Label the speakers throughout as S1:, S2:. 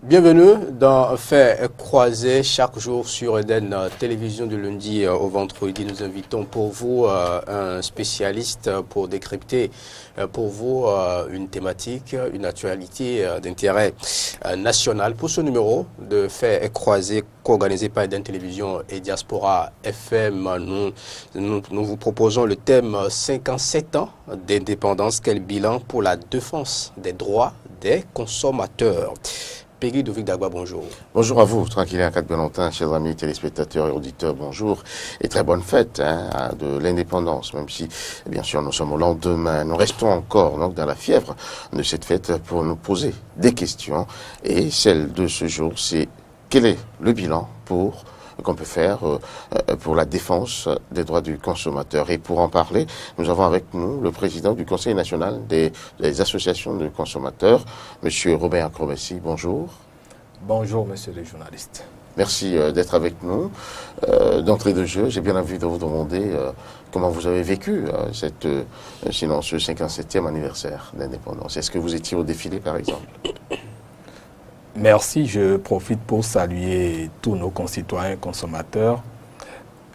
S1: Bienvenue dans Faits croisés chaque jour sur Eden Télévision du lundi au vendredi. Nous invitons pour vous un spécialiste pour décrypter pour vous une thématique, une actualité d'intérêt national. Pour ce numéro de Faits croisés co-organisé par Eden Télévision et Diaspora FM, nous vous proposons le thème 57 ans d'indépendance. Quel bilan pour la défense des droits des consommateurs? Peggy Dovig-Dagba, bonjour.
S2: Bonjour à vous, tranquille à 4 Valentin, chers amis téléspectateurs et auditeurs, bonjour. Et très bonne fête de l'indépendance, même si, bien sûr, nous sommes au lendemain. Nous restons encore donc, dans la fièvre de cette fête pour nous poser des questions. Et celle de ce jour, c'est quel est le bilan qu'on peut faire pour la défense des droits du consommateur. Et pour en parler, nous avons avec nous le président du Conseil national des associations de consommateurs, Monsieur Robert Acrobatie. Bonjour.
S3: Bonjour, monsieur le journaliste.
S2: Merci d'être avec nous. D'entrée de jeu, j'ai bien envie de vous demander comment vous avez vécu ce 57e anniversaire d'indépendance. Est-ce que vous étiez au défilé, par exemple?
S3: Merci, je profite pour saluer tous nos concitoyens consommateurs.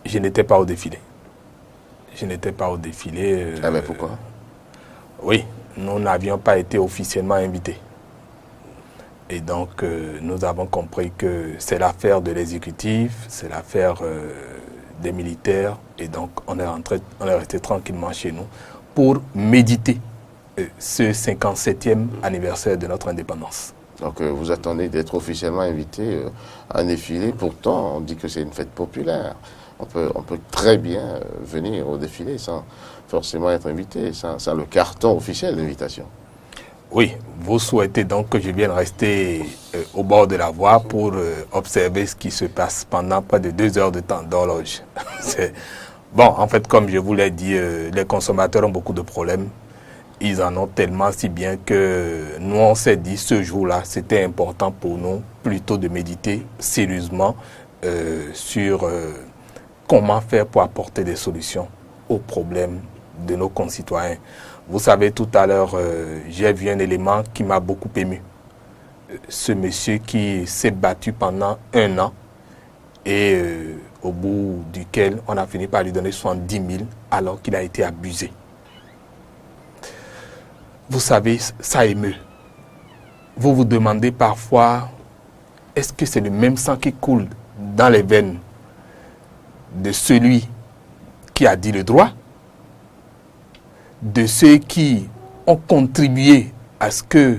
S3: Je n'étais pas au défilé.
S2: Ah mais pourquoi?
S3: Oui, nous n'avions pas été officiellement invités. Et donc, nous avons compris que c'est l'affaire de l'exécutif, c'est l'affaire des militaires. Et donc, on est resté tranquillement chez nous pour méditer ce 57e anniversaire de notre indépendance.
S2: Donc vous attendez d'être officiellement invité à un défilé. Pourtant, on dit que c'est une fête populaire. On peut très bien venir au défilé sans forcément être invité, sans le carton officiel d'invitation.
S3: Oui, vous souhaitez donc que je vienne rester au bord de la voie pour observer ce qui se passe pendant près de 2 heures de temps d'horloge. Bon, en fait, comme je vous l'ai dit, les consommateurs ont beaucoup de problèmes. Ils en ont tellement si bien que nous, on s'est dit ce jour-là, c'était important pour nous plutôt de méditer sérieusement sur comment faire pour apporter des solutions aux problèmes de nos concitoyens. Vous savez, tout à l'heure, j'ai vu un élément qui m'a beaucoup ému. Ce monsieur qui s'est battu pendant 1 an et au bout duquel on a fini par lui donner 70 000 alors qu'il a été abusé. Vous savez, ça émeut. Vous vous demandez parfois, est-ce que c'est le même sang qui coule dans les veines de celui qui a dit le droit, de ceux qui ont contribué à ce que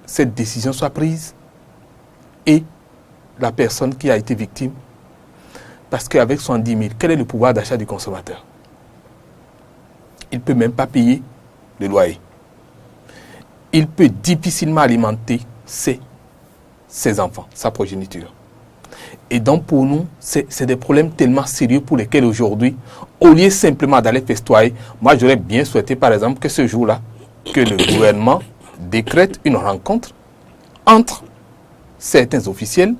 S3: cette décision soit prise et la personne qui a été victime? Parce qu'avec 70 000, quel est le pouvoir d'achat du consommateur? Il ne peut même pas payer le loyer. Il peut difficilement alimenter ses enfants, sa progéniture. Et donc pour nous, c'est des problèmes tellement sérieux pour lesquels aujourd'hui, au lieu simplement d'aller festoyer, moi j'aurais bien souhaité par exemple que ce jour-là, que le gouvernement décrète une rencontre entre certains officiels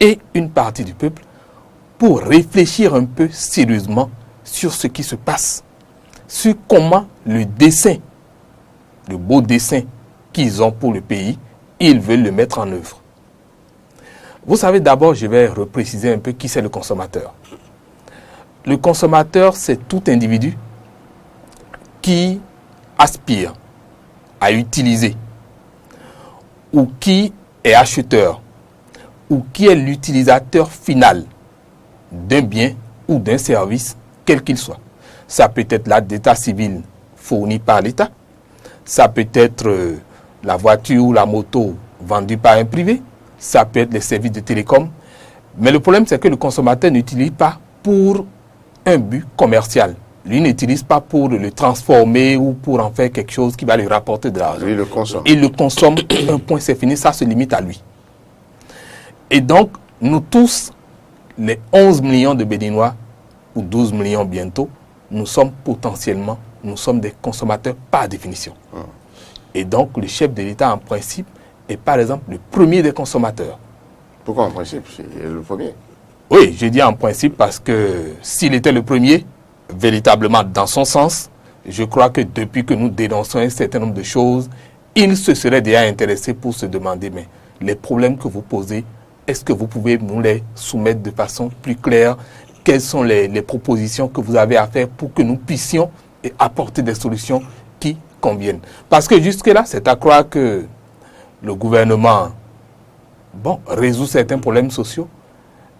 S3: et une partie du peuple pour réfléchir un peu sérieusement sur ce qui se passe, sur comment le beau dessein qu'ils ont pour le pays, ils veulent le mettre en œuvre. Vous savez, d'abord, je vais repréciser un peu qui c'est le consommateur. Le consommateur, c'est tout individu qui aspire à utiliser ou qui est acheteur ou qui est l'utilisateur final d'un bien ou d'un service, quel qu'il soit. Ça peut être l'acte d'état civil fourni par l'État. Ça peut être la voiture ou la moto vendue par un privé. Ça peut être les services de télécom. Mais le problème, c'est que le consommateur n'utilise pas pour un but commercial. Lui n'utilise pas pour le transformer ou pour en faire quelque chose qui va lui rapporter de l'argent.
S2: Lui le consomme.
S3: Il le consomme, un point, c'est fini, ça se limite à lui. Et donc, nous tous, les 11 millions de Béninois, ou 12 millions bientôt, nous sommes des consommateurs par définition. Et donc, le chef de l'État, en principe, est par exemple le premier des consommateurs.
S2: Pourquoi en principe? C'est le premier.
S3: Oui, je dis en principe parce que s'il était le premier, véritablement dans son sens, je crois que depuis que nous dénonçons un certain nombre de choses, il se serait déjà intéressé pour se demander, mais les problèmes que vous posez, est-ce que vous pouvez nous les soumettre de façon plus claire? Quelles sont les propositions que vous avez à faire pour que nous puissions apporter des solutions qui conviennent? Parce que jusque-là, c'est à croire que le gouvernement résout certains problèmes sociaux,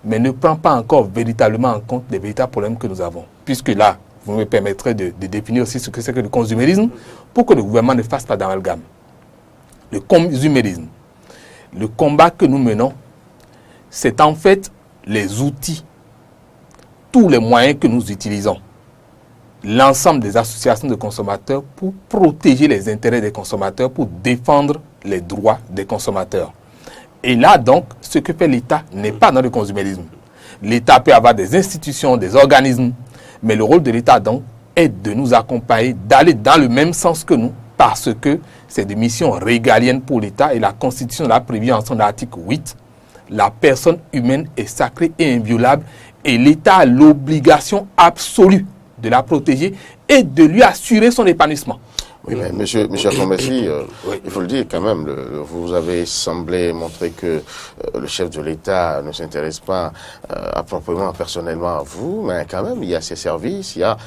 S3: mais ne prend pas encore véritablement en compte les véritables problèmes que nous avons. Puisque là, vous me permettrez de définir aussi ce que c'est que le consumérisme pour que le gouvernement ne fasse pas d'amalgame. Le consumérisme, le combat que nous menons, c'est en fait les outils, tous les moyens que nous utilisons, l'ensemble des associations de consommateurs pour protéger les intérêts des consommateurs, pour défendre les droits des consommateurs. Et là, donc, ce que fait l'État n'est pas dans le consumérisme. L'État peut avoir des institutions, des organismes, mais le rôle de l'État, donc, est de nous accompagner, d'aller dans le même sens que nous, parce que c'est des missions régaliennes pour l'État et la Constitution l'a prévu en son article 8. La personne humaine est sacrée et inviolable et l'État a l'obligation absolue de la protéger et de lui assurer son épanouissement.
S2: Oui, mais monsieur Akombessi, il faut le dire quand même, vous avez semblé montrer que le chef de l'État ne s'intéresse pas proprement, personnellement à vous, mais quand même, il y a ses services, il y a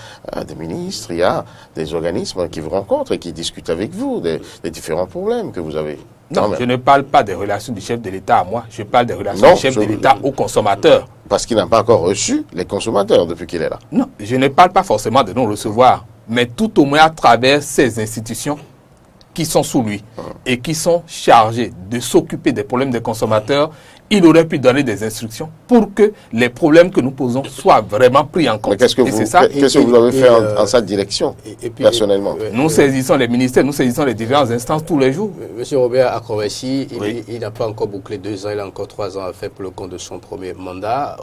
S2: des ministres, il y a des organismes qui vous rencontrent et qui discutent avec vous des différents problèmes que vous avez.
S3: Non, je ne parle pas des relations du chef de l'État à moi, je parle des relations du chef de l'État aux consommateurs.
S2: Parce qu'il n'a pas encore reçu les consommateurs depuis qu'il est là.
S3: Non, je ne parle pas forcément de non recevoir, mais tout au moins à travers ces institutions qui sont sous lui et qui sont chargées de s'occuper des problèmes des consommateurs, il aurait pu donner des instructions pour que les problèmes que nous posons soient vraiment pris en compte.
S2: Mais qu'est-ce que vous avez fait en sa direction, personnellement?
S3: Nous saisissons les ministères, nous saisissons les différentes instances tous les jours.
S1: Monsieur Robert Akombessi, il n'a pas encore bouclé 2 ans, il a encore 3 ans à faire pour le compte de son premier mandat.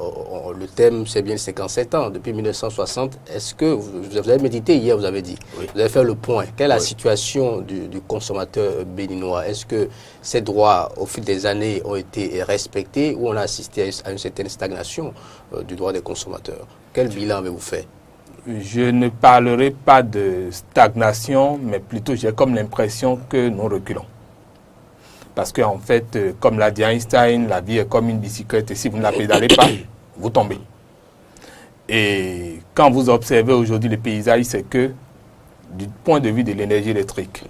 S1: Le thème, c'est bien 57 ans, depuis 1960. Est-ce que vous avez médité hier, vous avez dit, vous avez fait le point. Quelle est la situation du consommateur béninois? Est-ce que ses droits, au fil des années, ont été respectés ou on a assisté à une certaine stagnation du droit des consommateurs? Quel bilan avez-vous fait?
S3: Je ne parlerai pas de stagnation, mais plutôt j'ai comme l'impression que nous reculons. Parce qu'en fait, comme l'a dit Einstein, la vie est comme une bicyclette et si vous ne la pédalez pas, vous tombez. Et quand vous observez aujourd'hui le paysage, c'est que du point de vue de l'énergie électrique,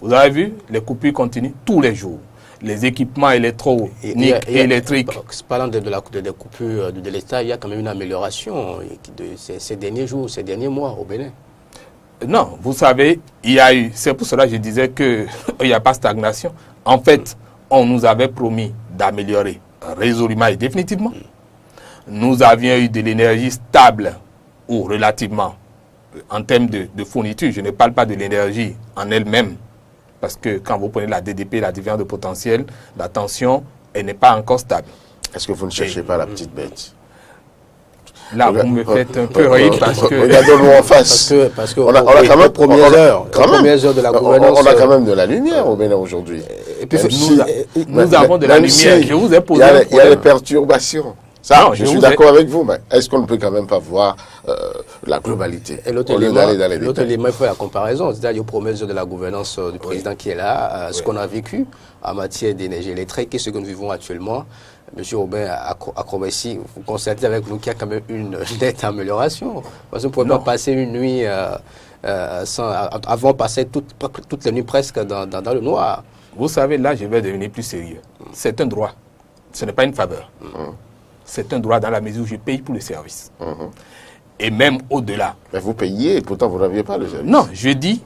S3: vous avez vu, les coupures continuent tous les jours. Les équipements électroniques et électriques.
S1: Parlant des coupures de l'État, il y a quand même une amélioration ces derniers jours, ces derniers mois au Bénin.
S3: Non, vous savez, il y a eu, c'est pour cela que je disais qu'il n'y a pas de stagnation. En fait, on nous avait promis d'améliorer résolument et définitivement. Nous avions eu de l'énergie stable ou relativement en termes de fourniture. Je ne parle pas de l'énergie en elle-même. Parce que quand vous prenez la DDP, la différence de potentiel, la tension, elle n'est pas encore stable.
S2: Est-ce que vous ne cherchez pas la petite bête?
S3: Là, vous me faites un peu rire parce que...
S2: Regardons-nous en face.
S1: Parce que
S2: on a quand même
S1: premières heures de la gouvernance...
S2: On a quand même de la lumière au Bénin aujourd'hui.
S3: Et puis nous avons de la lumière. Je vous ai posé un problème.
S2: Il y a des perturbations. Ça, non, je suis d'accord avec vous, mais est-ce qu'on ne peut quand même pas voir la globalité?
S1: Et l'autre élément, il faut la comparaison. C'est-à-dire aux promesses de la gouvernance du président qui est là, ce qu'on a vécu en matière d'énergie électrique et ce que nous vivons actuellement. Monsieur Robert Akombessi, vous constatez avec nous qu'il y a quand même une nette amélioration. Parce qu'on ne pouvait pas passer une nuit avant passer toutes les nuits presque dans le noir.
S3: Vous savez, là, je vais devenir plus sérieux. C'est un droit. Ce n'est pas une faveur. C'est un droit dans la mesure où je paye pour le service. Et même au-delà.
S2: Mais vous payez et pourtant vous n'aviez pas le service.
S3: Non, je dis,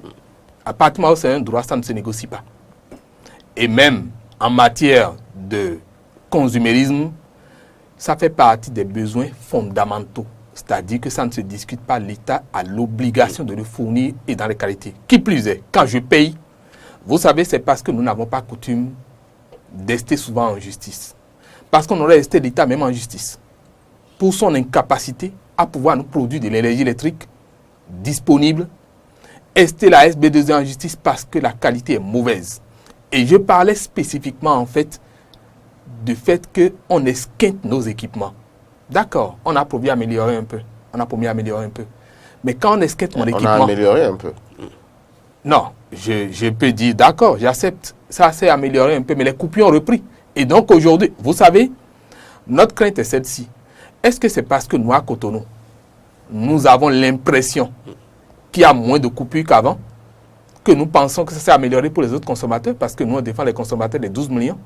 S3: à partir du moment où c'est un droit, ça ne se négocie pas. Et même en matière de consumérisme, ça fait partie des besoins fondamentaux. C'est-à-dire que ça ne se discute pas. L'État a l'obligation de le fournir et dans les qualités. Qui plus est, quand je paye, vous savez, c'est parce que nous n'avons pas coutume d'ester souvent en justice. Parce qu'on aurait resté l'État même en justice pour son incapacité à pouvoir nous produire de l'énergie électrique disponible. Rester la SB2 en justice parce que la qualité est mauvaise. Et je parlais spécifiquement en fait du fait qu'on esquinte nos équipements. D'accord, on a promis d'améliorer un peu. Mais quand on esquinte mon équipement...
S2: On a amélioré un peu.
S3: Non, je peux dire, d'accord, j'accepte, ça s'est amélioré un peu, mais les coupures ont repris. Et donc aujourd'hui, vous savez, notre crainte est celle-ci. Est-ce que c'est parce que nous, à Cotonou, nous avons l'impression qu'il y a moins de coupures qu'avant, que nous pensons que ça s'est amélioré pour les autres consommateurs, parce que nous, on défend les consommateurs des 12 millions,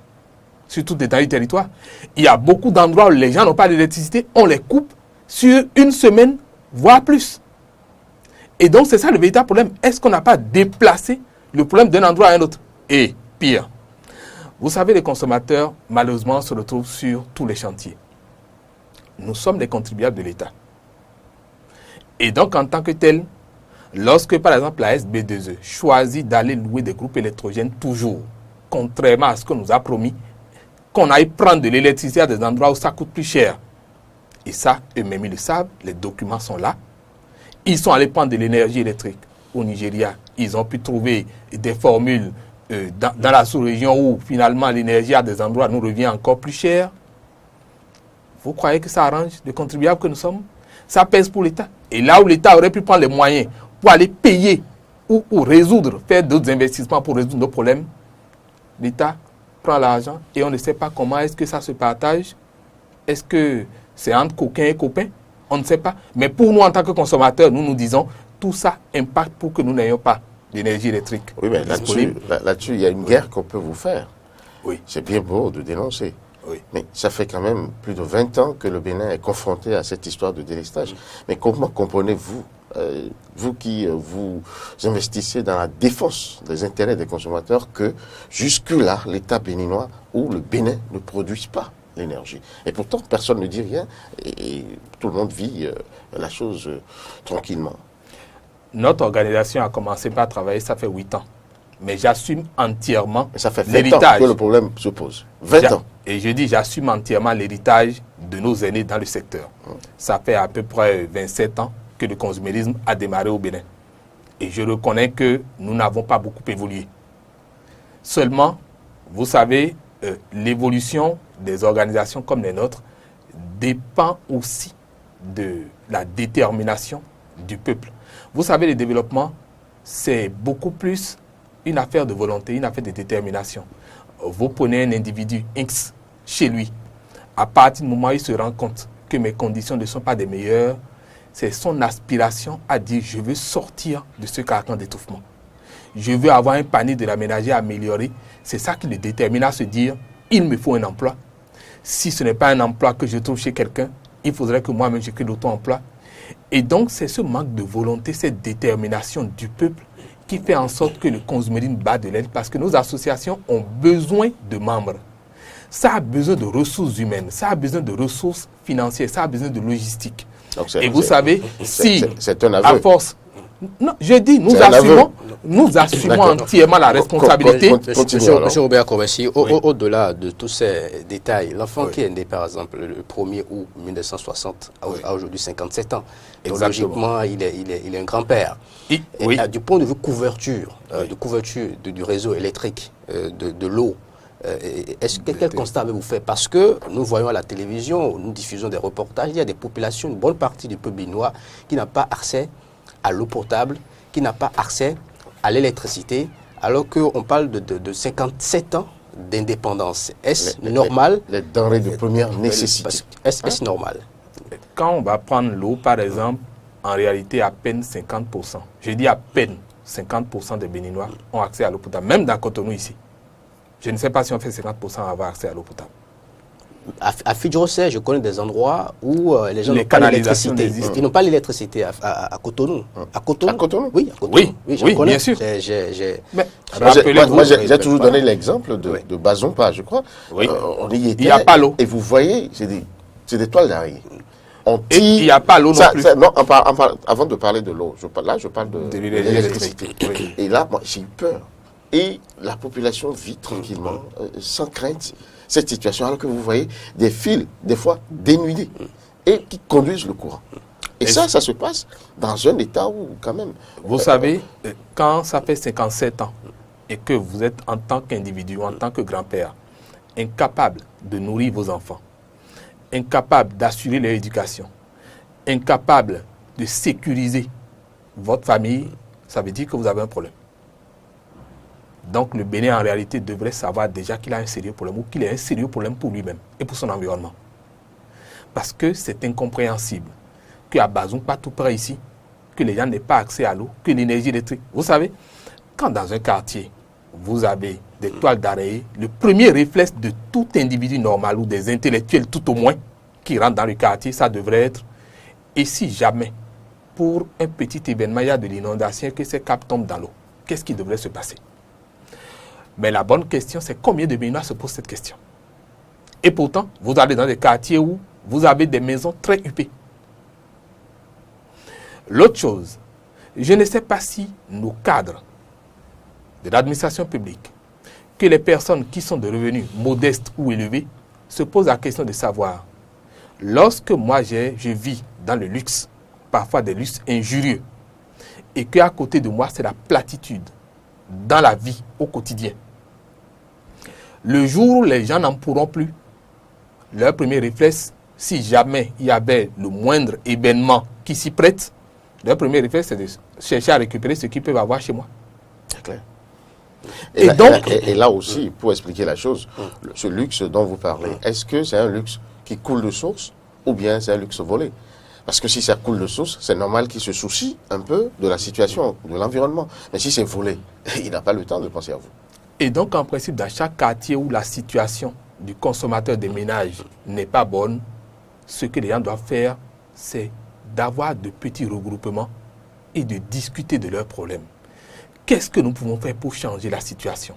S3: surtout des du territoire. Il y a beaucoup d'endroits où les gens n'ont pas d'électricité, on les coupe sur une semaine, voire plus. Et donc, c'est ça le véritable problème. Est-ce qu'on n'a pas déplacé le problème d'un endroit à un autre? Et pire, vous savez, les consommateurs, malheureusement, se retrouvent sur tous les chantiers. Nous sommes les contribuables de l'État. Et donc, en tant que tel, lorsque, par exemple, la SB2E choisit d'aller louer des groupes électrogènes toujours, contrairement à ce qu'on nous a promis, qu'on aille prendre de l'électricité à des endroits où ça coûte plus cher. Et ça, eux-mêmes, ils le savent, les documents sont là. Ils sont allés prendre de l'énergie électrique au Nigeria. Ils ont pu trouver des formules dans la sous-région où, finalement, l'énergie à des endroits nous revient encore plus cher. Vous croyez que ça arrange les contribuables que nous sommes? Ça pèse pour l'État. Et là où l'État aurait pu prendre les moyens pour aller payer ou résoudre, faire d'autres investissements pour résoudre nos problèmes, l'État prend l'argent et on ne sait pas comment est-ce que ça se partage. Est-ce que c'est entre coquins et copains? On ne sait pas. Mais pour nous, en tant que consommateurs, nous nous disons, tout ça impacte pour que nous n'ayons pas d'énergie électrique.
S2: Oui, mais là-dessus, il y a une guerre qu'on peut vous faire.
S3: Oui.
S2: C'est bien beau de dénoncer.
S3: Oui.
S2: Mais ça fait quand même plus de 20 ans que le Bénin est confronté à cette histoire de délestage. Mais comment comprenez-vous, vous qui vous investissez dans la défense des intérêts des consommateurs, que jusque-là, l'État béninois ou le Bénin ne produisent pas l'énergie? Et pourtant, personne ne dit rien et tout le monde vit la chose tranquillement.
S3: Notre organisation a commencé par travailler, ça fait 8 ans. Mais j'assume entièrement
S2: ça fait 20
S3: l'héritage.
S2: ans que le problème se pose. 20 ans.
S3: Et je dis, j'assume entièrement l'héritage de nos aînés dans le secteur. Ça fait à peu près 27 ans que le consumérisme a démarré au Bénin. Et je reconnais que nous n'avons pas beaucoup évolué. Seulement, vous savez, l'évolution des organisations comme les nôtres dépend aussi de la détermination du peuple. Vous savez, le développement, c'est beaucoup plus une affaire de volonté, une affaire de détermination. Vous prenez un individu X chez lui. À partir du moment où il se rend compte que mes conditions ne sont pas des meilleures, c'est son aspiration à dire « je veux sortir de ce carcan d'étouffement. Je veux avoir un panier de la ménagère amélioré. » C'est ça qui le détermine à se dire « il me faut un emploi. Si ce n'est pas un emploi que je trouve chez quelqu'un, il faudrait que moi-même je crée l'auto-emploi. » Et donc, c'est ce manque de volonté, cette détermination du peuple qui fait en sorte que le consumérisme bat de l'aile, parce que nos associations ont besoin de membres. Ça a besoin de ressources humaines, ça a besoin de ressources financières, ça a besoin de logistique. Donc, et vous savez, si
S2: c'est un aveu.
S3: À force... Non, je dis, nous assumons entièrement la responsabilité.
S1: Monsieur Robert Kourbassi, au-delà de tous ces détails, l'enfant qui est né, par exemple, le 1er août 1960, a aujourd'hui 57 ans. Donc, logiquement, il est un grand-père. Et du point de vue couverture, du réseau électrique, de l'eau, quel constat avez-vous fait? Parce que nous voyons à la télévision, nous diffusons des reportages, il y a des populations, une bonne partie du peuple béninois qui n'a pas accès à l'eau potable, qui n'a pas accès à l'électricité, alors qu'on parle de 57 ans d'indépendance. Est-ce normal?
S2: Les denrées de première nécessité.
S1: Est-ce normal?
S3: Quand on va prendre l'eau, par exemple, en réalité, à peine 50%. Je dis à peine 50% des Béninois ont accès à l'eau potable, même dans Cotonou ici. Je ne sais pas si on fait 50% à avoir accès à l'eau potable.
S1: À Fidjrosset, je connais des endroits où les gens n'ont
S3: pas
S1: l'électricité. Ils n'ont pas l'électricité à Cotonou. À Cotonou? Oui, à Cotonou.
S3: Oui,
S1: je connais.
S3: bien sûr.
S2: Moi, j'ai toujours donné l'exemple de Bazompa, je crois.
S3: Oui.
S2: On y était.
S3: Il n'y a pas l'eau.
S2: Et vous voyez, c'est des toiles d'araignée.
S3: Et il n'y a pas l'eau non plus.
S2: Avant de parler de l'eau, je parle de l'électricité.
S3: Oui.
S2: Et là, moi, j'ai eu peur. Et la population vit tranquillement, sans crainte, cette situation, alors que vous voyez des fils, des fois dénudés, et qui conduisent le courant. Et ça se passe dans un état où, quand même...
S3: Vous savez, quand ça fait 57 ans, et que vous êtes en tant qu'individu, en tant que grand-père, incapable de nourrir vos enfants, incapable d'assurer leur éducation, incapable de sécuriser votre famille, ça veut dire que vous avez un problème. Donc le Bénin en réalité devrait savoir déjà qu'il a un sérieux problème ou qu'il a un sérieux problème pour lui-même et pour son environnement. Parce que c'est incompréhensible qu'à Bazoum, pas tout près ici, que les gens n'aient pas accès à l'eau, que l'énergie électrique. Vous savez, quand dans un quartier, vous avez des toiles d'araignée, le premier réflexe de tout individu normal ou des intellectuels tout au moins qui rentrent dans le quartier, ça devrait être, et si jamais, pour un petit événement, il y a de l'inondation, que ces câbles tombent dans l'eau, qu'est-ce qui devrait se passer? Mais la bonne question, c'est combien de Béninois se posent cette question? Et pourtant, vous allez dans des quartiers où vous avez des maisons très huppées. L'autre chose, je ne sais pas si nos cadres de l'administration publique, que les personnes qui sont de revenus modestes ou élevés, se posent la question de savoir, lorsque moi je vis dans le luxe, parfois des luxes injurieux, et qu'à côté de moi c'est la platitude dans la vie au quotidien, le jour où les gens n'en pourront plus, leur premier réflexe, si jamais il y avait le moindre événement qui s'y prête, leur premier réflexe c'est de chercher à récupérer ce qu'ils peuvent avoir chez moi.
S2: C'est clair. Et
S3: Et
S2: là aussi, pour expliquer la chose, ce luxe dont vous parlez, est-ce que c'est un luxe qui coule de source ou bien c'est un luxe volé? Parce que si ça coule de source, c'est normal qu'il se soucie un peu de la situation, de l'environnement. Mais si c'est volé, il n'a pas le temps de penser à vous.
S3: Et donc, en principe, dans chaque quartier où la situation du consommateur des ménages n'est pas bonne, ce que les gens doivent faire, c'est d'avoir de petits regroupements et de discuter de leurs problèmes. Qu'est-ce que nous pouvons faire pour changer la situation?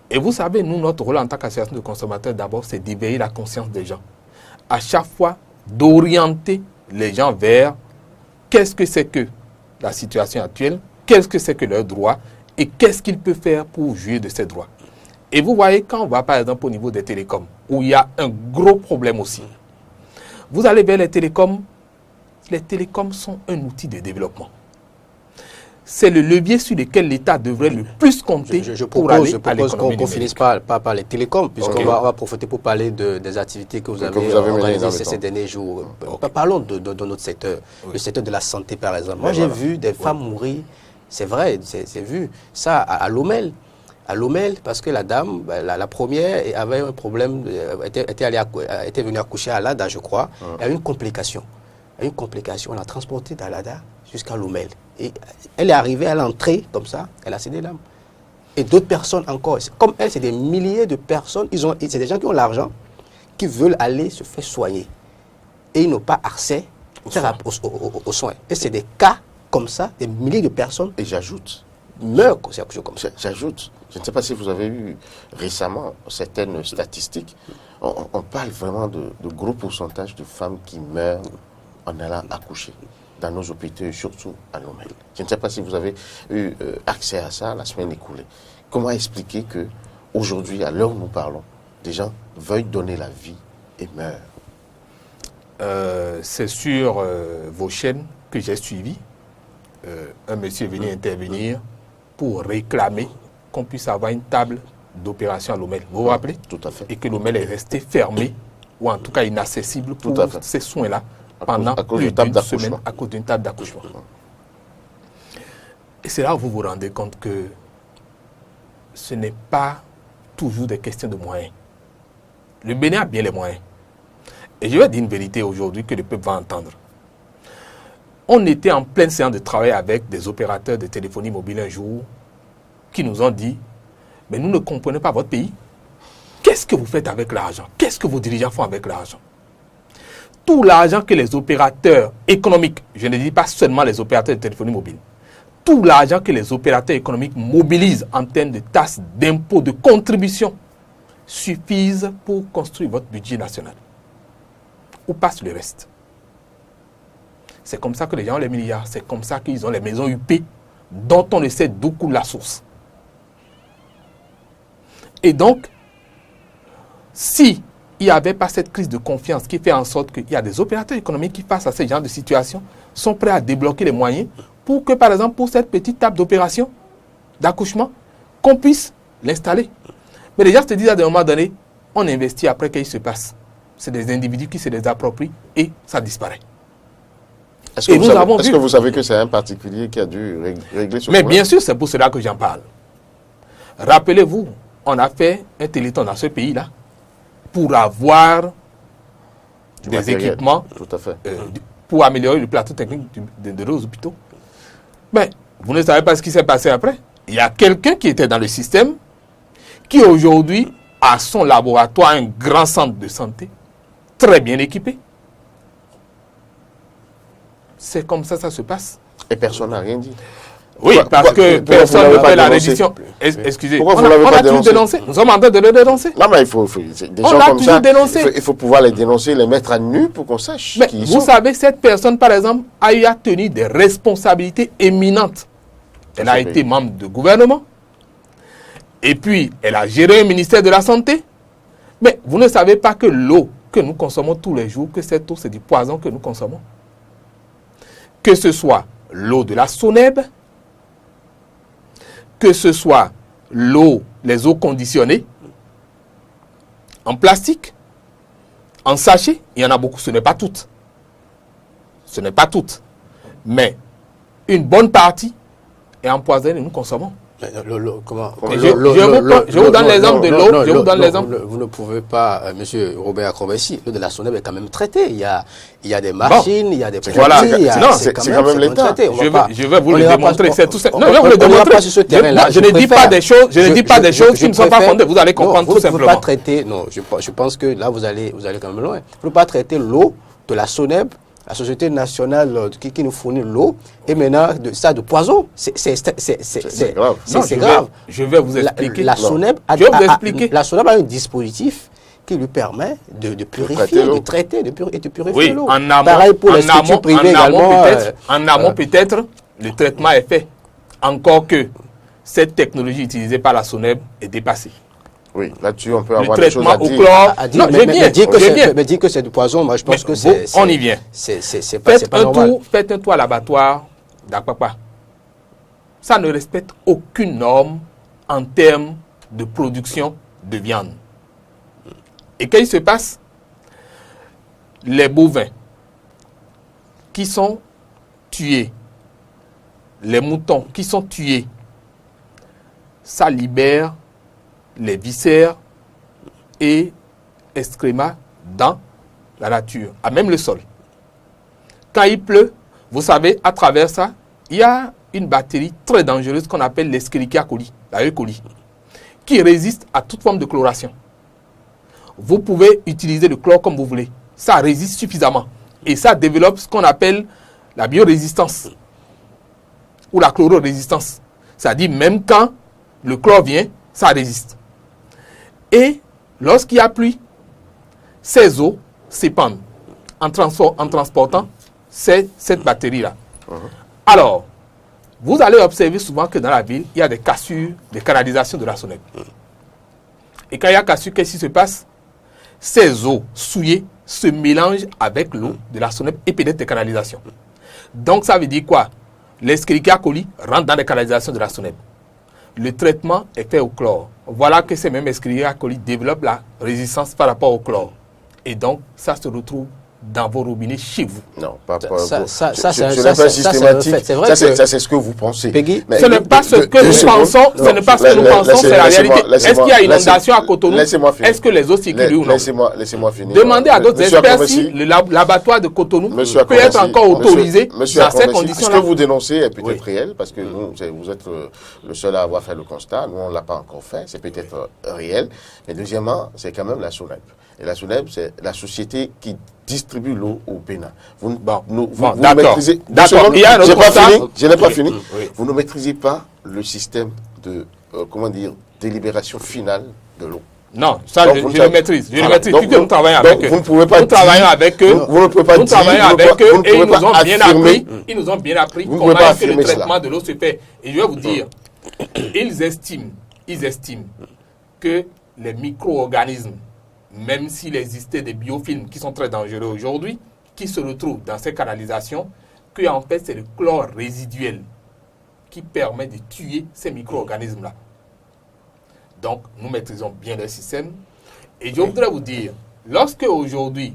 S3: Et vous savez, nous, notre rôle en tant qu'association de consommateurs, d'abord, c'est d'éveiller la conscience des gens. À chaque fois, d'orienter les gens vers qu'est-ce que c'est que la situation actuelle, qu'est-ce que c'est que leurs droits et qu'est-ce qu'ils peuvent faire pour jouir de ces droits. Et vous voyez, quand on va par exemple au niveau des télécoms, où il y a un gros problème aussi, vous allez vers les télécoms sont un outil de développement. C'est le levier sur lequel l'État devrait le plus compter
S1: Je
S3: pour aller
S1: propose
S3: à l'économie
S1: qu'on finisse par les télécoms, puisqu'on va profiter pour parler des activités que vous avez organisées ces derniers jours. Parlons de notre secteur, le secteur de la santé par exemple. Moi j'ai vu des femmes mourir, c'est vrai, c'est vu, ça à Lomel. À Lomel, parce que la dame, la première, avait un problème, était venue accoucher à Lada, je crois. Elle a eu une complication. On l'a transportée d'Alada jusqu'à Lomel. Et elle est arrivée à l'entrée, comme ça, elle a cédé l'âme. Et d'autres personnes encore. Comme elle, c'est des milliers de personnes. C'est des gens qui ont l'argent, qui veulent aller se faire soigner. Et ils n'ont pas accès aux soins. Et c'est des cas comme ça, des milliers de personnes.
S2: Et j'ajoute,
S3: meurent comme ça.
S2: J'ajoute, je ne sais pas si vous avez eu récemment certaines statistiques. On parle vraiment de gros pourcentage de femmes qui meurent en allant accoucher dans nos hôpitaux, surtout à Lomel. Je ne sais pas si vous avez eu accès à ça la semaine écoulée. Comment expliquer que aujourd'hui, à l'heure où nous parlons, des gens veuillent donner la vie et meurent?
S3: C'est sur vos chaînes que j'ai suivi. Un monsieur est venu intervenir pour réclamer qu'on puisse avoir une table d'opération à Lomel. Vous vous rappelez?
S2: Tout à fait.
S3: Et que Lomel est resté fermé, ou en tout cas inaccessible pour ces soins-là pendant plus d'une semaine à cause d'une table d'accouchement. Et c'est là où vous vous rendez compte que ce n'est pas toujours des questions de moyens. Le Bénin a bien les moyens. Et je vais dire une vérité aujourd'hui que le peuple va entendre. On était en pleine séance de travail avec des opérateurs de téléphonie mobile un jour qui nous ont dit « Mais nous ne comprenons pas votre pays. Qu'est-ce que vous faites avec l'argent? Qu'est-ce que vos dirigeants font avec l'argent ?» Tout l'argent que les opérateurs économiques, je ne dis pas seulement les opérateurs de téléphonie mobile, tout l'argent que les opérateurs économiques mobilisent en termes de taxes, d'impôts, de contributions, suffisent pour construire votre budget national. Où passe le reste? C'est comme ça que les gens ont les milliards, c'est comme ça qu'ils ont les maisons huppées, dont on ne sait d'où coule la source. Et donc, si il n'y avait pas cette crise de confiance qui fait en sorte qu'il y a des opérateurs économiques qui, face à ce genre de situation, sont prêts à débloquer les moyens pour que, par exemple, pour cette petite table d'opération, d'accouchement, qu'on puisse l'installer. Mais les gens se disent à un moment donné, on investit après qu'il se passe. C'est des individus qui se les approprient et ça disparaît.
S2: Est-ce que vous savez que c'est un particulier qui a dû régler ce problème?
S3: Mais bien sûr, c'est pour cela que j'en parle. Rappelez-vous, on a fait un téléthon dans ce pays-là pour avoir
S2: Du
S3: des
S2: matériel.
S3: équipements
S2: Tout à fait.
S3: pour améliorer le plateau technique de nos hôpitaux. Mais vous ne savez pas ce qui s'est passé après. Il y a quelqu'un qui était dans le système qui aujourd'hui a son laboratoire, un grand centre de santé, très bien équipé. C'est comme ça se passe.
S2: Et personne n'a rien dit.
S3: Oui, parce que
S2: pourquoi
S3: personne
S2: vous
S3: ne
S2: l'avez pas
S3: fait la
S2: dénoncé?
S3: reddition. Excusez,
S2: Pourquoi
S3: on
S2: vous
S3: a,
S2: l'avez
S3: on
S2: pas
S3: a toujours
S2: dénoncé?
S3: dénoncé. Nous sommes en train de le dénoncer.
S2: Non, mais des
S3: On
S2: gens
S3: l'a
S2: comme
S3: toujours
S2: ça,
S3: dénoncé.
S2: il faut pouvoir les dénoncer, les mettre à nu pour qu'on sache
S3: Mais
S2: qui ils
S3: vous
S2: sont.
S3: savez, cette personne, par exemple, a eu à tenir des responsabilités éminentes. Elle a
S2: C'est
S3: été
S2: vrai.
S3: membre de gouvernement. Et puis, elle a géré un ministère de la Santé. Mais vous ne savez pas que l'eau que nous consommons tous les jours, que cette eau, c'est du poison que nous consommons. Que ce soit l'eau de la Soneb, que ce soit l'eau, les eaux conditionnées, en plastique, en sachet, il y en a beaucoup, ce n'est pas toutes. Ce n'est pas toutes. Mais une bonne partie est empoisonnée et nous consommons.
S1: Comment
S3: Je vous donne l'exemple de l'eau. Je vous donne l'exemple.
S1: Vous ne pouvez pas, monsieur Robert Acrobessi, l'eau de la Soneb est quand même traitée. Il y a des machines, il y a des produits.
S3: Voilà.
S2: Non, c'est quand même l'État.
S3: Je vais vous le
S1: on ira
S3: démontrer.
S1: pas-
S3: C'est tout ça.
S1: on-
S3: Non, je vais vous
S1: on
S3: le
S1: ira
S3: démontrer.
S1: pas sur ce terrain-là.
S3: Je ne dis pas des choses. Je ne dis pas des choses qui ne sont pas
S1: préfère-
S3: fondées. Vous allez comprendre
S1: Non,
S3: tout
S1: vous ne pouvez
S3: simplement.
S1: pas traiter. Non, je pense que là vous allez quand même loin. Vous ne pouvez pas traiter l'eau de la Soneb, la société nationale qui nous fournit l'eau, et maintenant de poison. C'est
S2: grave.
S3: Non,
S1: C'est grave.
S3: Je vais vous expliquer.
S1: La Soneb
S3: Je vais vous expliquer.
S1: la Soneb a un dispositif qui lui permet de purifier,
S2: l'eau.
S1: de traiter, de purifier
S3: Oui,
S1: l'eau.
S3: en amont,
S1: Pareil pour les structures privées également.
S3: en amont peut-être, le traitement est fait. Encore que cette technologie utilisée par la Soneb est dépassée.
S2: Oui, là-dessus, on peut
S3: Le
S2: avoir des choses
S3: traitement
S2: à
S3: au
S2: dire.
S3: chlore.
S1: Non, mais dire que
S3: j'ai bien.
S1: mais dire que c'est du poison, moi je pense que
S3: On y vient.
S1: c'est pas
S3: Faites
S1: normal.
S3: faites un tour à l'abattoir d'Akwakwa. Ça ne respecte aucune norme en termes de production de viande. Et qu'est-ce qui se passe? Les bovins qui sont tués, les moutons qui sont tués, ça libère les viscères et excréments dans la nature, à même le sol. Quand il pleut, vous savez, à travers ça, il y a une bactérie très dangereuse qu'on appelle l'Escherichia coli, la E. coli, qui résiste à toute forme de chloration. Vous pouvez utiliser le chlore comme vous voulez. Ça résiste suffisamment. Et ça développe ce qu'on appelle la biorésistance ou la chlororésistance. C'est-à-dire même quand le chlore vient, ça résiste. Et lorsqu'il y a pluie, ces eaux s'épandent en transportant cette bactérie-là. Alors, vous allez observer souvent que dans la ville, il y a des cassures, des canalisations de la Soneb. Et quand il y a cassure, qu'est-ce qui se passe? Ces eaux souillées se mélangent avec l'eau de la Soneb et pénètrent les canalisations. Donc ça veut dire quoi? L'Escherichia coli rentre dans les canalisations de la Soneb. Le traitement est fait au chlore. Voilà que ces mêmes Escherichia coli développent la résistance par rapport au chlore. Et donc, ça se retrouve dans vos robinets chez vous.
S2: Non, pas
S1: Ça,
S2: ce
S1: c'est
S2: n'est
S1: un
S2: pas
S1: fait.
S2: systématique.
S1: C'est vrai que-
S2: Ça, c'est ce que vous pensez.
S1: Peggy,
S2: Mais
S3: Ce n'est pas ce que nous pensons, ce n'est pas ce que nous pensons, c'est la réalité. Est-ce qu'il y a inondation à Cotonou?
S2: Laissez-moi finir.
S3: Est-ce que les eaux circulent ou non?
S2: Laissez-moi finir.
S3: Demandez à d'autres
S2: Monsieur
S3: experts
S2: Acrobessi,
S3: si l'abattoir de Cotonou
S2: Monsieur
S3: peut être
S2: Acrobessi,
S3: encore autorisé
S2: Monsieur
S3: dans ces
S2: Acrobessi, ce
S3: conditions-là.
S2: que vous dénoncez est peut-être
S3: Oui.
S2: réel, parce que vous êtes le seul à avoir fait le constat. Nous, on ne l'a pas encore fait. C'est peut-être réel. Mais deuxièmement, c'est quand même la Soneb. Et la Soneb, c'est la société qui distribue l'eau au Bénin. Vous
S3: Bon,
S2: vous
S3: d'accord.
S2: maîtrisez.
S3: D'accord. Il y a un autre
S2: J'ai pas
S3: constat.
S2: fini. Je n'ai pas fini.
S3: Oui.
S2: Vous ne maîtrisez pas le système de délibération finale de l'eau.
S3: Non, ça,
S2: Donc,
S3: je
S2: vous ne
S3: le
S2: savez-
S3: maîtrise. Je le
S2: Voilà.
S3: maîtrise.
S2: Donc,
S3: Puisque nous travaillons
S2: donc,
S3: avec eux.
S2: vous ne pouvez pas
S3: Nous travaillons
S2: dire-
S3: avec eux.
S2: vous ne pouvez pas
S3: Nous
S2: dire-
S3: travaillons
S2: vous ne
S3: avec
S2: pouvez-
S3: eux
S2: vous ne
S3: et ils
S2: pouvez
S3: nous
S2: pas
S3: ont bien
S2: affirmer-
S3: appris. Ils nous ont bien appris
S2: Vous ne
S3: comment
S2: pouvez pas
S3: est-ce que le
S2: affirmer cela.
S3: traitement de l'eau se fait. Et je vais vous dire, ils estiment que les micro-organismes, même s'il existait des biofilms qui sont très dangereux aujourd'hui, qui se retrouvent dans ces canalisations, que en fait c'est le chlore résiduel qui permet de tuer ces micro-organismes-là. Donc nous maîtrisons bien le système. Et je voudrais vous dire, lorsque aujourd'hui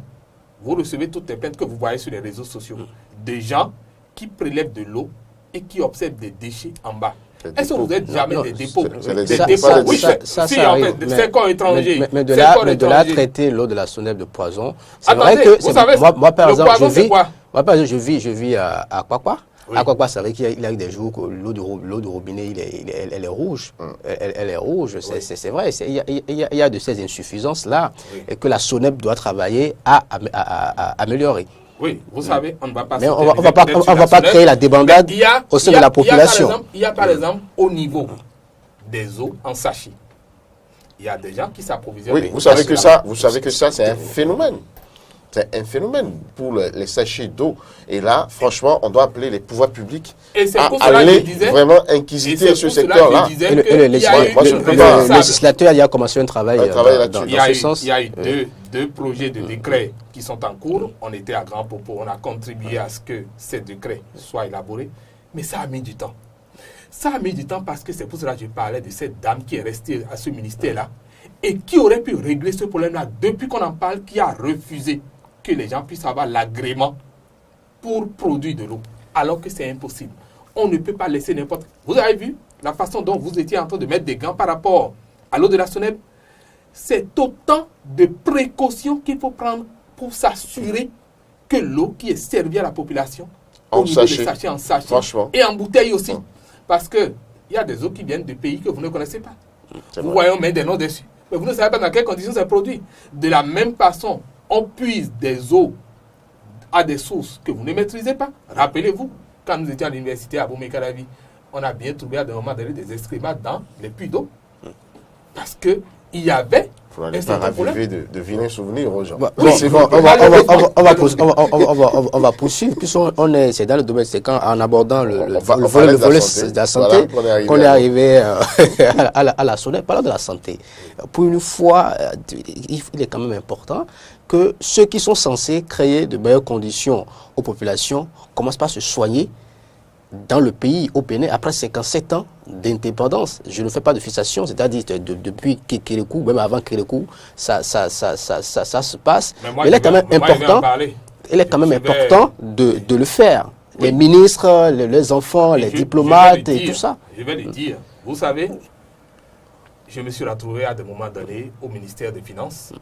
S3: vous recevez toutes les plaintes que vous voyez sur les réseaux sociaux, des gens qui prélèvent de l'eau et qui observent des déchets en bas. Est-ce que vous êtes jamais des dépôts?
S2: C'est les
S3: Des
S2: dépôts.
S3: dépôts, oui,
S1: Ça
S3: si, en
S1: arrive.
S3: fait, c'est corps étranger.
S1: Mais de
S3: C'est
S1: là,
S3: corps
S1: mais de là à
S3: étranger.
S1: traiter l'eau de la Soneb de poison, c'est
S3: Attendez,
S1: vrai que
S3: vous savez,
S1: moi par
S3: le
S1: exemple,
S3: poison, c'est quoi?
S1: moi par exemple, je vis à Kwakwa.
S3: Oui.
S1: À Kwakwa, c'est vrai qu'il y a eu des jours où l'eau de robinet, elle est rouge. Elle est rouge, c'est vrai. Il y a de ces insuffisances-là et que la Soneb doit travailler à améliorer.
S3: Oui, vous savez, on ne va pas...
S1: Mais on va pas créer la débandade au sein de la population.
S3: Il y a par exemple, au niveau des eaux en sachet, il y a des gens qui s'approvisionnent.
S2: Oui, vous savez que ça, c'est un phénomène. C'est un phénomène pour les sachets d'eau. Et là, franchement, on doit appeler les pouvoirs publics à aller vraiment inquisiter ce secteur-là.
S1: Et le législateur a commencé un travail dans ce sens.
S3: Il y a eu deux projets de décrets qui sont en cours. On était à grand propos. On a contribué à ce que ces décrets soient élaborés. Mais ça a mis du temps. Ça a mis du temps parce que c'est pour cela que je parlais de cette dame qui est restée à ce ministère-là et qui aurait pu régler ce problème-là depuis qu'on en parle, qui a refusé que les gens puissent avoir l'agrément pour produire de l'eau, alors que c'est impossible. On ne peut pas laisser n'importe... Vous avez vu la façon dont vous étiez en train de mettre des gants par rapport à l'eau de la Soneb? C'est autant de précautions qu'il faut prendre pour s'assurer que l'eau qui est servie à la population, au niveau des sachets en sachet et en bouteille aussi. Parce qu'il y a des eaux qui viennent de pays que vous ne connaissez pas. Vous voyez, on met des noms dessus. Mais vous ne savez pas dans quelles conditions c'est produit. De la même façon, on puise des eaux à des sources que vous ne maîtrisez pas. Rappelez-vous, quand nous étions à l'université à Boumé-Karavi, on a bien trouvé à des moments donné des excréments dans les puits d'eau. Parce qu'il y avait...
S2: Il faut aller pas raviver de vilains souvenirs aux gens.
S1: On va poursuivre, puisqu'on est, c'est dans le domaine, c'est quand en abordant le volet de la santé qu'on est arrivé à la Soneb. Parlant de la santé, pour une fois, il est quand même important que ceux qui sont censés créer de meilleures conditions aux populations commencent par se soigner dans le pays, au Bénin, après 57 ans d'indépendance. Je ne fais pas de fixation, c'est-à-dire depuis Kérékou, même avant Kérékou, ça se passe. Mais il est quand même important de le faire. Oui. Les ministres, les enfants, les diplomates et tout ça.
S3: Je vais le dire. Vous savez, je me suis retrouvé à des moments donnés au ministère des Finances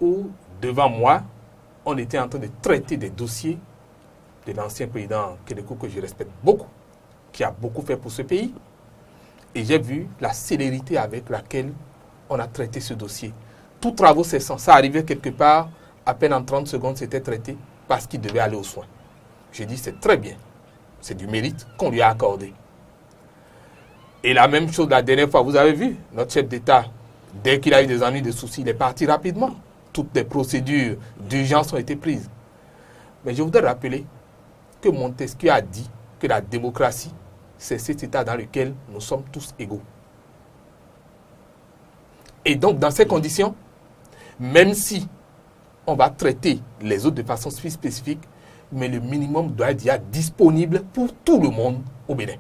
S3: où, devant moi, on était en train de traiter des dossiers de l'ancien président Kérékou, que je respecte beaucoup, qui a beaucoup fait pour ce pays. Et j'ai vu la célérité avec laquelle on a traité ce dossier. Tous travaux cessants, ça arrivait quelque part, à peine en 30 secondes, c'était traité parce qu'il devait aller aux soins. J'ai dit, c'est très bien. C'est du mérite qu'on lui a accordé. Et la même chose la dernière fois, vous avez vu, notre chef d'État, dès qu'il a eu des ennuis, des soucis, il est parti rapidement. Toutes les procédures d'urgence ont été prises. Mais je voudrais rappeler que Montesquieu a dit que la démocratie, c'est cet état dans lequel nous sommes tous égaux. Et donc, dans ces conditions, même si on va traiter les autres de façon spécifique, mais le minimum doit être déjà disponible pour tout le monde au Bénin.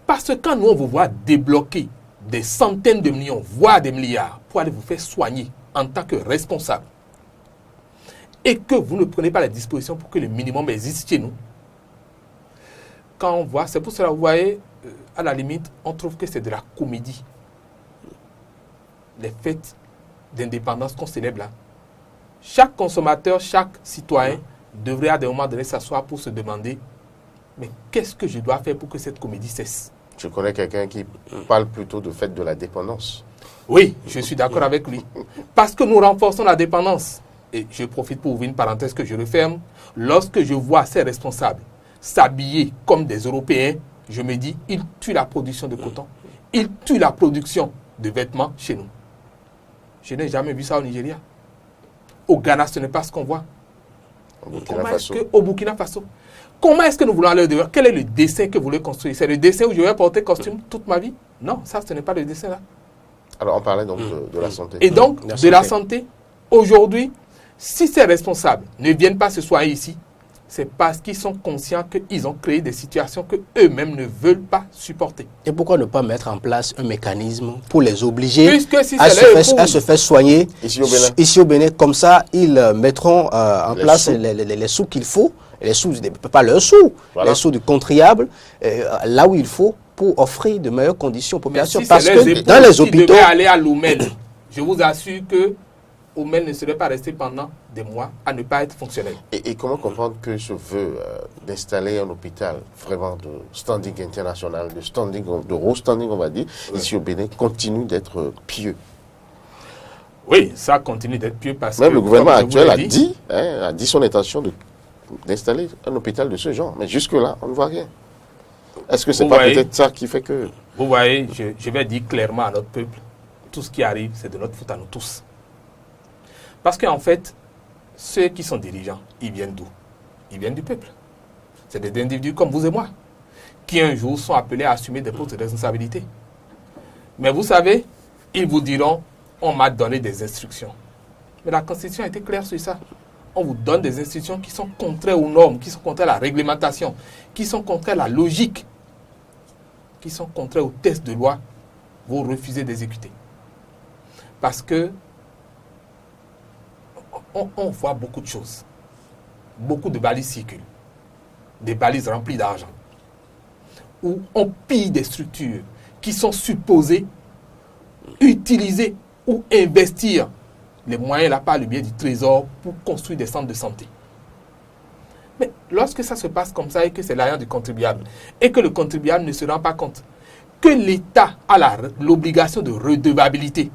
S3: Parce que quand nous, on vous voit débloquer des centaines de millions, voire des milliards, pour aller vous faire soigner en tant que responsable, et que vous ne prenez pas les dispositions pour que le minimum existe chez nous, quand on voit, c'est pour cela, vous voyez, à la limite, on trouve que c'est de la comédie. Les fêtes d'indépendance qu'on célèbre là. Chaque consommateur, chaque citoyen devrait à des moments donné s'asseoir pour se demander, mais qu'est-ce que je dois faire pour que cette comédie cesse?
S2: Je connais quelqu'un qui parle plutôt de fête de la dépendance.
S3: Oui, je suis d'accord avec lui. Parce que nous renforçons la dépendance. Et je profite pour ouvrir une parenthèse que je referme. Lorsque je vois ces responsables s'habiller comme des Européens, je me dis, ils tuent la production de coton. Ils tuent la production de vêtements chez nous. Je n'ai jamais vu ça au Nigeria. Au Ghana, ce n'est pas ce qu'on voit. Au Burkina Faso. Comment est-ce que nous voulons aller au-delà? Quel est le dessin que vous voulez construire? C'est le dessin où je vais porter costume toute ma vie? Non, ça, ce n'est pas le dessin là.
S2: Alors, on parlait donc de la santé.
S3: Et donc, de la santé, aujourd'hui, si ces responsables ne viennent pas se soigner ici, c'est parce qu'ils sont conscients qu'ils ont créé des situations qu'eux-mêmes ne veulent pas supporter.
S1: Et pourquoi ne pas mettre en place un mécanisme pour les obliger
S3: si
S1: à se faire soigner ici au Bénin? Comme ça, ils mettront en place les sous qu'il faut les sous, pas leurs sous,
S2: Voilà.
S1: les sous du contribuable, là où il faut pour offrir de meilleures conditions aux populations.
S3: Si
S1: Parce
S3: c'est
S1: que
S3: les
S1: dans les
S3: épouses qui
S1: hôpitaux,
S3: devaient aller à l'Oumel, je vous assure que Oumel ne serait pas resté pendant des mois à ne pas être fonctionnel.
S2: Et comment comprendre que ce vœu d'installer un hôpital vraiment de standing international, de haut standing, on va dire, ici au Bénin, continue d'être pieux?
S3: Oui, ça continue d'être pieux parce
S2: Même
S3: que...
S2: le gouvernement
S3: comme je vous
S2: actuel
S3: l'ai
S2: a dit son intention d'installer un hôpital de ce genre. Mais jusque-là, on ne voit rien. Est-ce que c'est
S3: Vous
S2: pas
S3: voyez.
S2: peut-être ça qui fait que...
S3: Vous voyez, je vais dire clairement à notre peuple, tout ce qui arrive, c'est de notre faute à nous tous. Parce qu'en fait, ceux qui sont dirigeants, ils viennent d'où? Ils viennent du peuple. C'est des individus comme vous et moi, qui un jour sont appelés à assumer des postes de responsabilité. Mais vous savez, ils vous diront, on m'a donné des instructions. Mais la Constitution a été claire sur ça. On vous donne des instructions qui sont contraires aux normes, qui sont contraires à la réglementation, qui sont contraires à la logique, qui sont contraires aux tests de loi. Vous refusez d'exécuter. Parce que on voit beaucoup de choses. Beaucoup de balises circulent. Des balises remplies d'argent. Où on pille des structures qui sont supposées utiliser ou investir les moyens là par le biais du trésor pour construire des centres de santé. Mais lorsque ça se passe comme ça et que c'est l'argent du contribuable et que le contribuable ne se rend pas compte que l'État a l'obligation de redevabilité,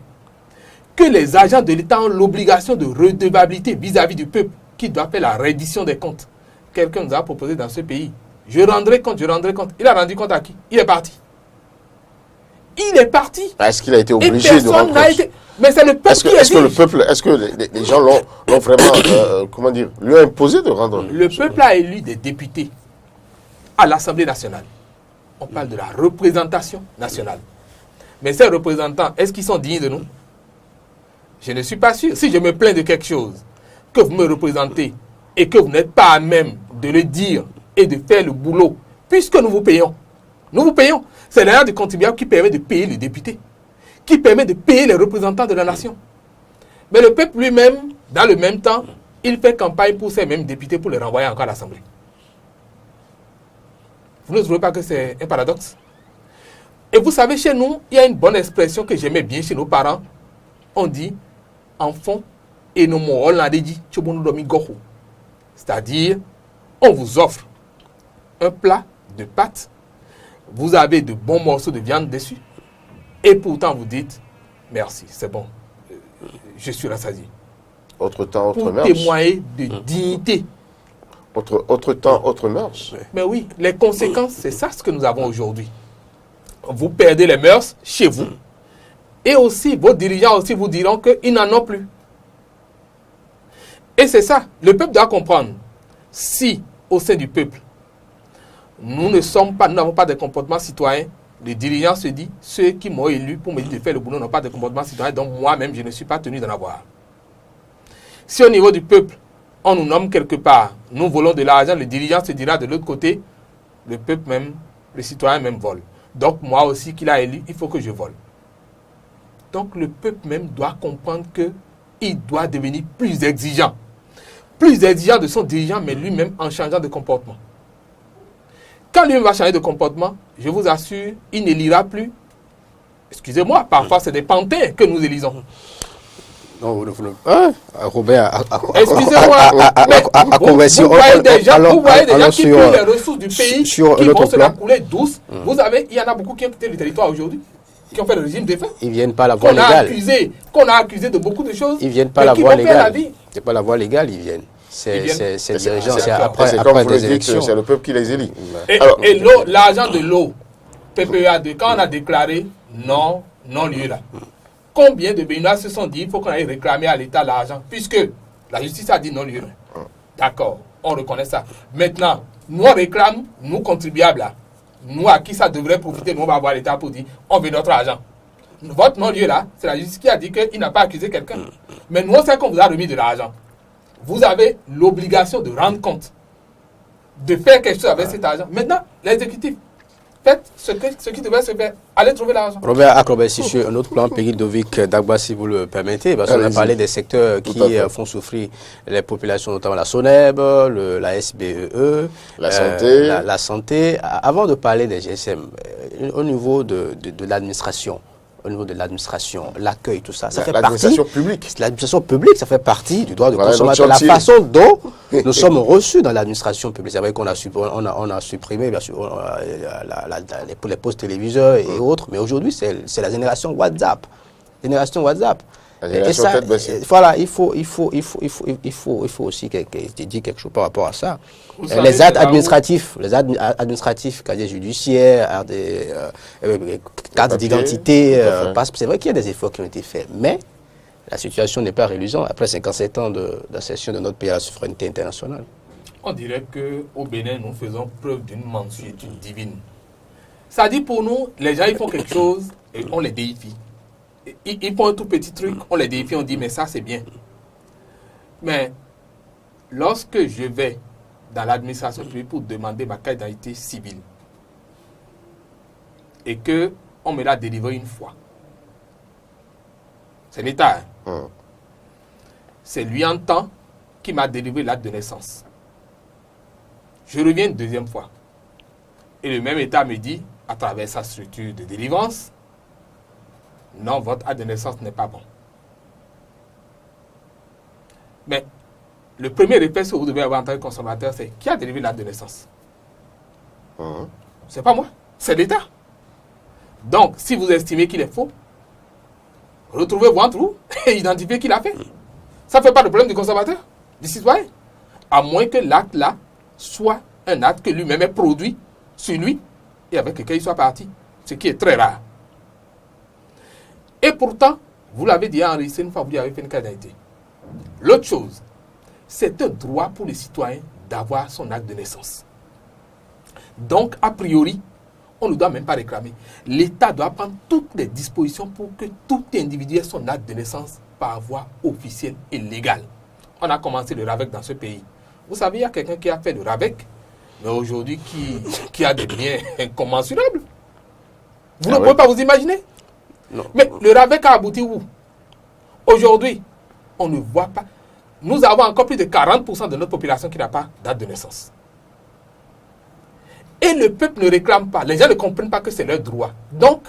S3: que les agents de l'État ont l'obligation de redevabilité vis-à-vis du peuple qui doit faire la reddition des comptes. Quelqu'un nous a proposé dans ce pays, je rendrai compte, je rendrai compte. Il a rendu compte à qui? Il est parti. Il est parti.
S2: Est-ce qu'il a été
S3: Et
S2: obligé de
S3: personne
S2: rendre
S3: n'a
S2: compte?
S3: été... Mais c'est le peuple
S2: Est-ce
S3: qui
S2: que le
S3: exige.
S2: peuple, est-ce que les gens l'ont vraiment, comment dire, lui a imposé de rendre?
S3: Le peuple a élu des députés à l'Assemblée nationale. On parle de la représentation nationale. Mais ces représentants, est-ce qu'ils sont dignes de nous? Je ne suis pas sûr. Si je me plains de quelque chose, que vous me représentez et que vous n'êtes pas à même de le dire et de faire le boulot, puisque nous vous payons. Nous vous payons. C'est l'argent du contribuable qui permet de payer les députés, qui permet de payer les représentants de la nation. Mais le peuple lui-même, dans le même temps, il fait campagne pour ces mêmes députés pour les renvoyer encore à l'Assemblée. Vous ne trouvez pas que c'est un paradoxe? Et vous savez, chez nous, il y a une bonne expression que j'aimais bien chez nos parents. On dit, enfant, et nos mots, on l'a dit, c'est-à-dire, on vous offre un plat de pâtes, vous avez de bons morceaux de viande dessus, et pourtant vous dites, merci, c'est bon, je suis rassasié.
S2: Autre temps, autre
S3: Pour
S2: mœurs.
S3: témoigner de dignité.
S2: Autre temps, autre mœurs.
S3: Mais oui, les conséquences, c'est ça ce que nous avons aujourd'hui. Vous perdez les mœurs chez vous. Et aussi, vos dirigeants aussi vous diront qu'ils n'en ont plus. Et c'est ça, le peuple doit comprendre. Si, au sein du peuple, nous n'avons pas de comportement citoyen, les dirigeants se disent, ceux qui m'ont élu pour me dire de faire le boulot n'ont pas de comportement citoyen, donc moi-même, je ne suis pas tenu d'en avoir. Si au niveau du peuple, on nous nomme quelque part, nous volons de l'argent, le dirigeant se dira de l'autre côté, le peuple même, les citoyens même volent. Donc moi aussi qu'il a élu, il faut que je vole. Donc le peuple même doit comprendre qu'il doit devenir plus exigeant. Plus exigeant de son dirigeant, mais lui-même en changeant de comportement. Quand lui-même va changer de comportement, je vous assure, il ne lira plus. Excusez-moi, parfois c'est des pantins que nous élisons.
S1: Non, Robert,
S3: Excusez-moi, mais vous voyez des gens qui prennent les ressources du pays, qui vont se la couler douce. Vous savez, il y en a beaucoup qui ont quitté le territoire aujourd'hui, qui ont fait le régime défunt.
S1: ils viennent pas la voie légale.
S3: Qu'on a accusé de beaucoup de choses.
S1: Ils viennent pas la voie légale. C'est pas la voie légale, ils viennent. C'est dirigeants, c'est après
S2: comme vous le
S1: des
S2: dites,
S1: élections.
S2: c'est le peuple qui les élit.
S3: Et l'eau, l'argent de l'eau, PPA2, quand on a déclaré non lieu là, combien de Béninois se sont dit il faut qu'on aille réclamer à l'État l'argent, puisque la justice a dit non lieu. D'accord, on reconnaît ça. Maintenant, nous on réclame, nous contribuables là, nous à qui ça devrait profiter, nous on va voir l'État pour dire on veut notre argent. Votre non-lieu là, c'est la justice qui a dit qu'il n'a pas accusé quelqu'un. Mais nous on sait qu'on vous a remis de l'argent. Vous avez l'obligation de rendre compte, de faire quelque chose avec cet argent. Maintenant, l'exécutif, faites ce qui devait se faire. Allez trouver l'argent.
S1: Robert Acrobet, si sur un autre plan, Peggy Dovic Dagba, si vous le permettez, parce qu'on a parlé des secteurs qui font souffrir les populations, notamment la SONEB, la SBEE, la santé. Avant de parler des GSM, au niveau de l'administration, l'accueil, tout ça, ça fait partie. L'administration publique, ça fait partie du droit du consommateur. La façon dont nous sommes reçus dans l'administration publique. C'est vrai qu'on a supprimé, bien sûr, les postes téléviseurs et autres, mais aujourd'hui, c'est la génération WhatsApp. Et ça, voilà, il faut aussi dire quelque chose par rapport à ça. Les actes administratifs, casier judiciaire, cartes d'identité, c'est vrai qu'il y a des efforts qui ont été faits, mais la situation n'est pas réluisante après 57 ans d'accession de notre pays à la souveraineté internationale.
S3: On dirait qu'au Bénin, nous faisons preuve d'une mansuétude divine. Ça dit pour nous, les gens ils font quelque chose et on les déifie. Ils font un tout petit truc, on les défie, on dit mais ça c'est bien. Mais lorsque je vais dans l'administration publique pour demander ma carte d'identité civile et qu'on me l'a délivré une fois, c'est l'État. Hein? C'est lui en temps qui m'a délivré l'acte de naissance. Je reviens une deuxième fois. Et le même État me dit, à travers sa structure de délivrance, non, votre acte de naissance n'est pas bon. Mais le premier réflexe que vous devez avoir en tant que consommateur, c'est qui a délivré l'acte de naissance? C'est pas moi, c'est l'État. Donc, si vous estimez qu'il est faux, retrouvez-vous entre vous et identifiez qui l'a fait. Ça ne fait pas de problème du consommateur, du citoyen. À moins que l'acte-là soit un acte que lui-même est produit sur lui et avec lequel il soit parti. Ce qui est très rare. Et pourtant, vous l'avez déjà enregistré une fois que vous avez fait une carte d'identité. L'autre chose, c'est un droit pour les citoyens d'avoir son acte de naissance. Donc, a priori, on ne doit même pas réclamer. L'État doit prendre toutes les dispositions pour que tout individu ait son acte de naissance par voie officielle et légale. On a commencé le RAVEC dans ce pays. Vous savez, il y a quelqu'un qui a fait le RAVEC, mais aujourd'hui qui a des biens incommensurables. Vous ne pouvez pas vous imaginer. Non. Mais le RAVEC a abouti où? Aujourd'hui, on ne voit pas. Nous avons encore plus de 40% de notre population qui n'a pas date de naissance. Et le peuple ne réclame pas. Les gens ne comprennent pas que c'est leur droit. Donc,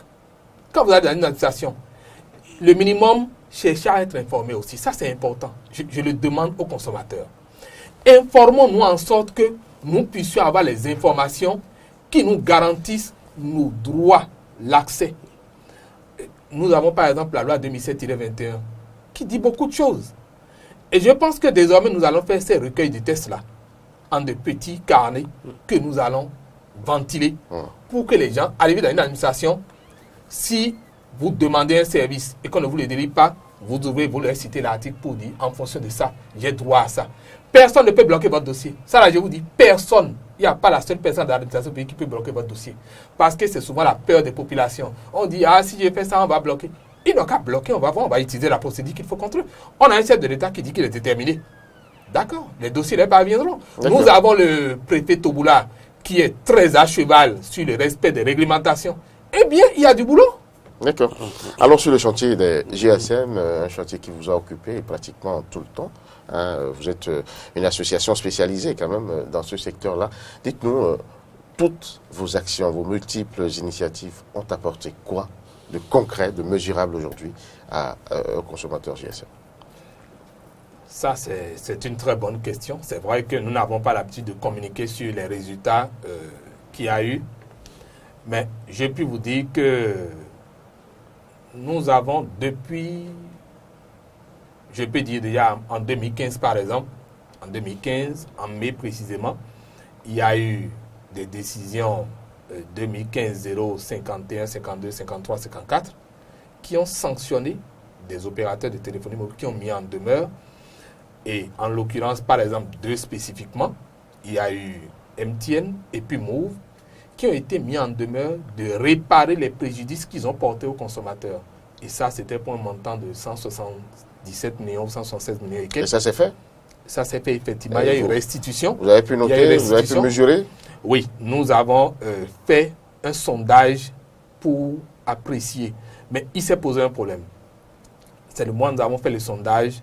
S3: quand vous avez dans une administration, le minimum, cherchez à être informé aussi. Ça, c'est important. Je le demande aux consommateurs. Informons-nous en sorte que nous puissions avoir les informations qui nous garantissent nos droits, l'accès. Nous avons par exemple la loi 2007-21 qui dit beaucoup de choses. Et je pense que désormais, nous allons faire ces recueils de tests-là en de petits carnets que nous allons ventiler pour que les gens, arrivés dans une administration, si vous demandez un service et qu'on ne vous le délivre pas, vous devez vous leur citer l'article pour dire, en fonction de ça, j'ai droit à ça. Personne ne peut bloquer votre dossier. Ça, là, je vous dis, personne. Il n'y a pas la seule personne dans l'administration publique qui peut bloquer votre dossier. Parce que c'est souvent la peur des populations. On dit, si je fais ça, on va bloquer. Ils n'ont qu'à bloquer, on va voir, on va utiliser la procédure qu'il faut contrôler. On a un chef de l'État qui dit qu'il est déterminé. D'accord, les dossiers les parviendront. Nous avons le préfet Toboula qui est très à cheval sur le respect des réglementations. Eh bien, il y a du boulot.
S2: D'accord. Alors, sur le chantier des GSM, un chantier qui vous a occupé pratiquement tout le temps, vous êtes une association spécialisée quand même dans ce secteur-là. Dites-nous, toutes vos actions, vos multiples initiatives ont apporté quoi de concret, de mesurable aujourd'hui aux consommateurs GSM?
S3: Ça, c'est une très bonne question. C'est vrai que nous n'avons pas l'habitude de communiquer sur les résultats qu'il y a eu. Mais j'ai pu vous dire que nous avons depuis, je peux dire déjà en 2015 par exemple, en 2015, en mai précisément, il y a eu des décisions 2015 051, 52, 53, 54 qui ont sanctionné des opérateurs de téléphonie mobile qui ont mis en demeure. Et en l'occurrence, par exemple, deux spécifiquement, il y a eu MTN et puis Move qui ont été mis en demeure de réparer les préjudices qu'ils ont portés aux consommateurs. Et ça, c'était pour un montant de 177 millions, 176 millions et quelques. Et
S2: ça s'est fait?
S3: Ça s'est fait, effectivement. Il y a eu restitution.
S2: Vous avez pu noter, vous avez pu mesurer?
S3: Oui, nous avons fait un sondage pour apprécier. Mais il s'est posé un problème. C'est le moment où nous avons fait le sondage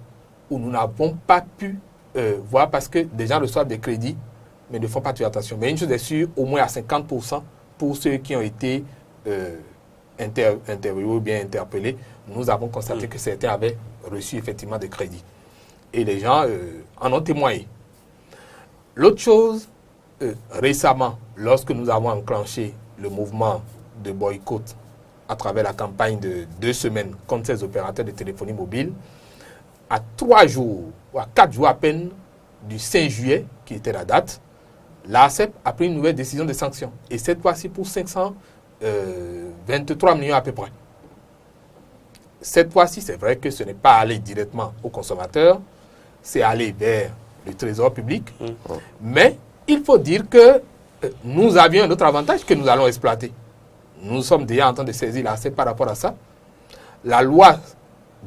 S3: où nous n'avons pas pu voir parce que des gens reçoivent des crédits, mais ne font pas de attention. Mais une chose est sûre, au moins à 50% pour ceux qui ont été interviewés ou bien interpellés, nous avons constaté que certains avaient reçu effectivement des crédits. Et les gens en ont témoigné. L'autre chose, récemment, lorsque nous avons enclenché le mouvement de boycott à travers la campagne de 2 semaines contre ces opérateurs de téléphonie mobile, à 3 jours ou à 4 jours à peine du 5 juillet, qui était la date, l'ARCEP a pris une nouvelle décision de sanction. Et cette fois-ci pour 523 millions à peu près. Cette fois-ci, c'est vrai que ce n'est pas aller directement aux consommateurs, c'est aller vers le trésor public. Mais il faut dire que nous avions un autre avantage que nous allons exploiter. Nous sommes déjà en train de saisir l'ARCEP par rapport à ça. La loi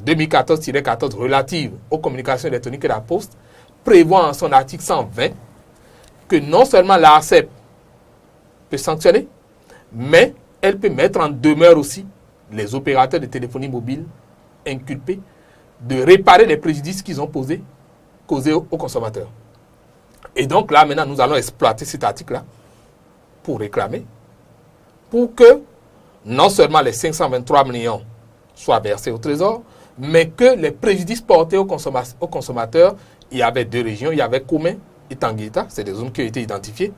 S3: 2014-14 relative aux communications électroniques et la poste prévoit en son article 120 que non seulement l'ARCEP peut sanctionner, mais elle peut mettre en demeure aussi les opérateurs de téléphonie mobile inculpés de réparer les préjudices qu'ils ont causés aux consommateurs. Et donc là, maintenant, nous allons exploiter cet article-là pour réclamer, pour que non seulement les 523 millions soient versés au Trésor, mais que les préjudices portés aux consommateurs, il y avait 2 régions, il y avait Koumé et Tanguita, c'est des zones qui ont été identifiées,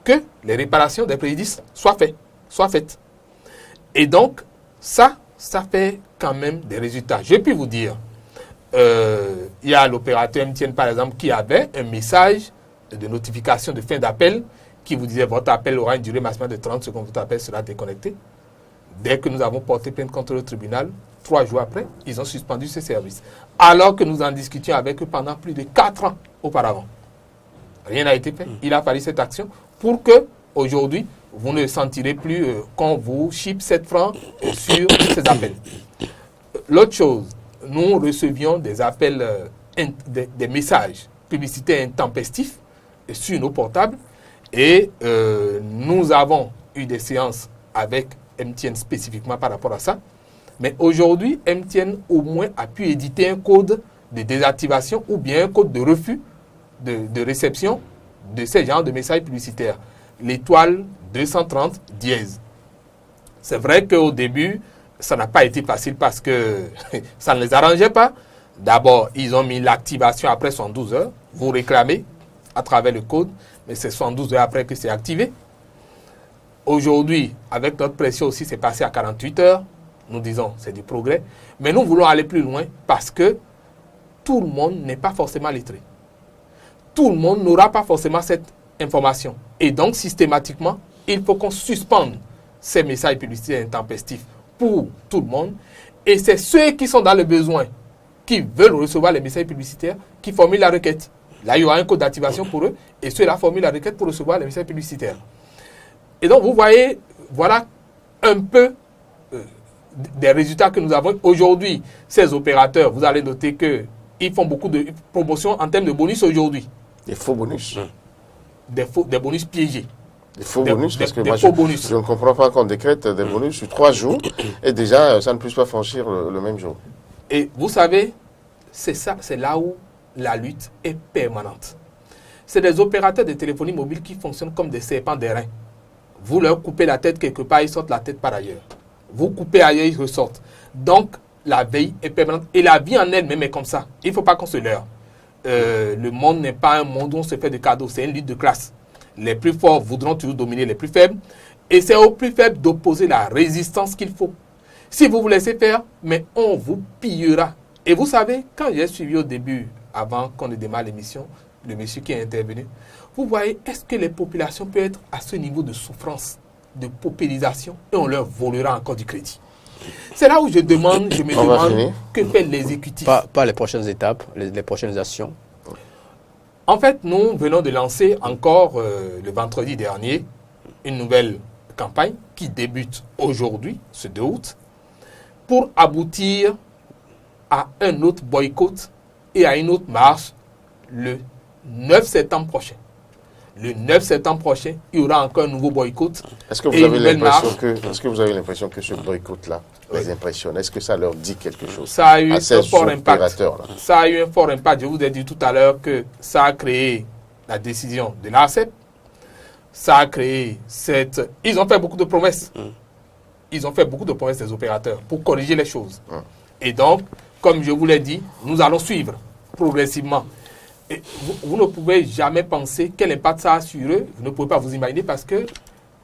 S3: que les réparations des préjudices soient faites. Et donc, ça fait quand même des résultats. Je puis vous dire, il y a l'opérateur MTN par exemple qui avait un message de notification de fin d'appel qui vous disait votre appel aura une durée maximale de 30 secondes, votre appel sera déconnecté. Dès que nous avons porté plainte contre le tribunal, 3 jours après, ils ont suspendu ce service. Alors que nous en discutions avec eux pendant plus de 4 ans auparavant. Rien n'a été fait. Il a fallu cette action pour que, aujourd'hui, vous ne sentirez plus qu'on vous chipe 7 francs sur ces appels. L'autre chose, nous recevions des appels, des messages publicitaires intempestifs sur nos portables et nous avons eu des séances avec MTN spécifiquement par rapport à ça. Mais aujourd'hui, MTN au moins a pu éditer un code de désactivation ou bien un code de refus de réception de ces genres de messages publicitaires. L'étoile 230 dièse. C'est vrai qu'au début, ça n'a pas été facile parce que ça ne les arrangeait pas. D'abord, ils ont mis l'activation après 72 heures. Vous réclamez à travers le code, mais c'est 72 heures après que c'est activé. Aujourd'hui, avec notre pression aussi, c'est passé à 48 heures. Nous disons, c'est du progrès. Mais nous voulons aller plus loin parce que tout le monde n'est pas forcément lettré. Tout le monde n'aura pas forcément cette information. Et donc, systématiquement, il faut qu'on suspende ces messages publicitaires intempestifs pour tout le monde. Et c'est ceux qui sont dans le besoin, qui veulent recevoir les messages publicitaires, qui formulent la requête. Là, il y aura un code d'activation pour eux. Et ceux-là formulent la requête pour recevoir les messages publicitaires. Et donc, vous voyez, voilà un peu des résultats que nous avons. Aujourd'hui, ces opérateurs, vous allez noter qu'ils font beaucoup de promotions en termes de bonus aujourd'hui.
S2: Des faux bonus.
S3: Des bonus piégés.
S2: Des faux bonus, parce que moi,
S3: bonus.
S2: je ne comprends pas qu'on décrète des bonus sur 3 jours et déjà, ça ne puisse pas franchir le même jour.
S3: Et vous savez, c'est là où la lutte est permanente. C'est des opérateurs de téléphonie mobile qui fonctionnent comme des serpents d'airain. Vous leur coupez la tête quelque part, ils sortent la tête par ailleurs. Vous coupez ailleurs, ils ressortent. Donc, la veille est permanente. Et la vie en elle-même est comme ça. Il ne faut pas qu'on se leurre. Le monde n'est pas un monde où on se fait de cadeaux. C'est une lutte de classe. Les plus forts voudront toujours dominer les plus faibles. Et c'est aux plus faibles d'opposer la résistance qu'il faut. Si vous vous laissez faire, mais on vous pillera. Et vous savez, quand j'ai suivi au début, avant qu'on ne démarre l'émission, le monsieur qui est intervenu, vous voyez, est-ce que les populations peuvent être à ce niveau de souffrance, de paupérisation, et on leur volera encore du crédit? C'est là où je me demande que fait l'exécutif.
S1: Pas les prochaines étapes, les prochaines actions.
S3: En fait, nous venons de lancer encore le vendredi dernier une nouvelle campagne qui débute aujourd'hui, ce 2 août, pour aboutir à un autre boycott et à une autre marche le 9 septembre prochain. le 9 septembre prochain, il y aura encore un nouveau boycott.
S2: Est-ce que vous avez l'impression que ce boycott-là les impressionne? Est-ce que ça leur dit quelque chose?
S3: Ça a eu
S2: à ces
S3: un fort impact. Ça a eu un fort impact. Je vous ai dit tout à l'heure que ça a créé la décision de l'ARCEP. Ça a créé cette... Ils ont fait beaucoup de promesses. Ils ont fait beaucoup de promesses des opérateurs pour corriger les choses. Et donc, comme je vous l'ai dit, nous allons suivre progressivement. Et vous ne pouvez jamais penser quel impact ça a sur eux. Vous ne pouvez pas vous imaginer parce qu'il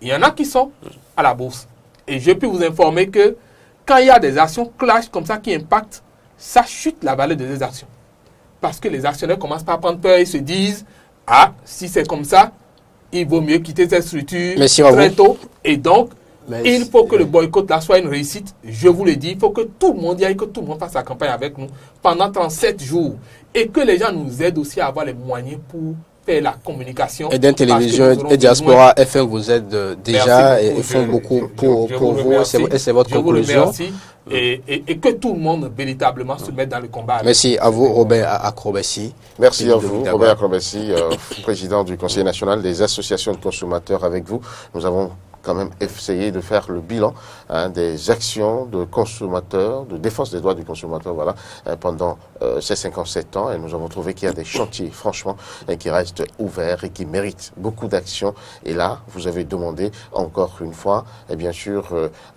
S3: y en a qui sont à la bourse. Et je peux vous informer que quand il y a des actions clash comme ça qui impactent, ça chute la valeur de ces actions. Parce que les actionnaires commencent par prendre peur et se disent « Ah, si c'est comme ça, il vaut mieux quitter cette structure très tôt. » Et donc, il faut que le boycott là soit une réussite. Je vous le dis, il faut que tout le monde y aille, que tout le monde fasse la campagne avec nous pendant 37 jours. Et que les gens nous aident aussi à avoir les moyens pour faire la communication.
S1: Et d'un télévision et Diaspora FM vous aide déjà et font beaucoup pour vous. Et c'est votre conclusion.
S3: Je vous remercie. Et que tout le monde véritablement se mette dans le combat.
S1: Merci à vous, Robert Akrobessi.
S2: Merci à vous, Robert Akrobessi, président du Conseil national des associations de consommateurs. Avec vous, nous avons quand même essayer de faire le bilan des actions de consommateurs, de défense des droits du consommateur, voilà, pendant ces 57 ans. Et nous avons trouvé qu'il y a des chantiers, franchement, qui restent ouverts et qui méritent beaucoup d'actions. Et là, vous avez demandé encore une fois, et bien sûr,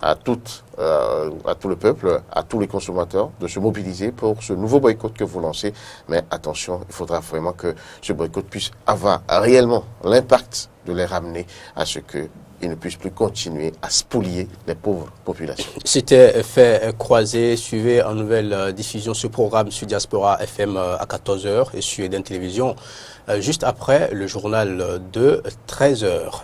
S2: à tout le peuple, à tous les consommateurs, de se mobiliser pour ce nouveau boycott que vous lancez. Mais attention, il faudra vraiment que ce boycott puisse avoir réellement l'impact de les ramener à ce que ils ne puissent plus continuer à spolier les pauvres populations.
S1: C'était fait croisé. Suivez en nouvelle diffusion ce programme sur Diaspora FM à 14h et sur Eden Télévision juste après le journal de 13h.